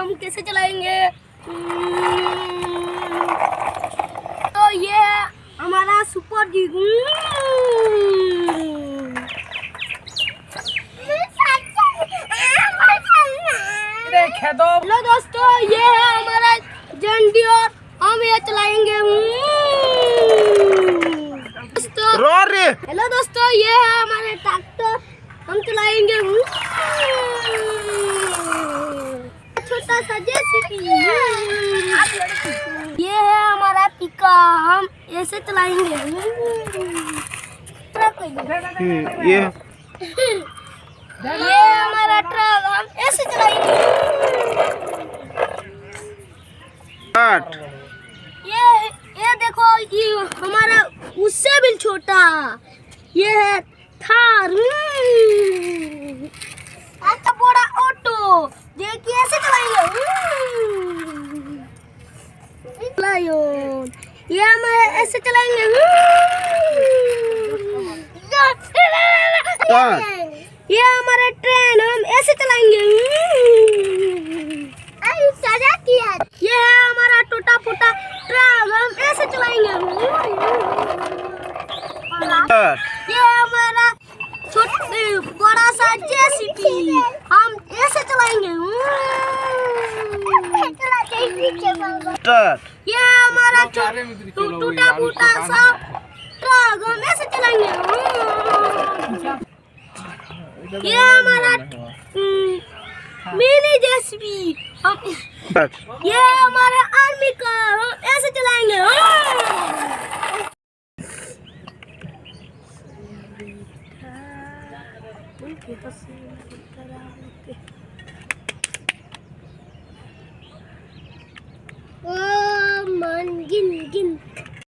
हम कैसे चलाएंगे। तो ये है हमारा सुपर जी। हेलो दोस्तों, ये है हमारा जंडी और हम ये चलाएंगे। हेलो दोस्तों, ये है हमारे ट्रैक्टर, हम चलाएंगे छोटा सा जेसीबी। ये है हमारा पिका, हम ऐसे चलाएंगे। ये हमारा ट्रक, हम ऐसे चलाएंगे। ये देखो, ये हमारा उससे भी छोटा, ये है थार। अच्छा बड़ा ऑटो, देखिए ऐसे चलाएंगे। ये हम ऐसे चलाएंगे। ये हमारा ट्रेन, हम ऐसे चलाएंगे। ये है हमारा टूटा फूटा ट्रक, हम ऐसे चलाएंगे। ये है हमारा बड़ा सा जेसीबी, हम ऐसे चलाएंगे। ये है हमारा टूटा फूटा सा ट्रक, हम ऐसे चलाएंगे। ये हमारा मिनी जेसीबी, ये हमारे आर्मी का, हम ऐसे चलाएंगे।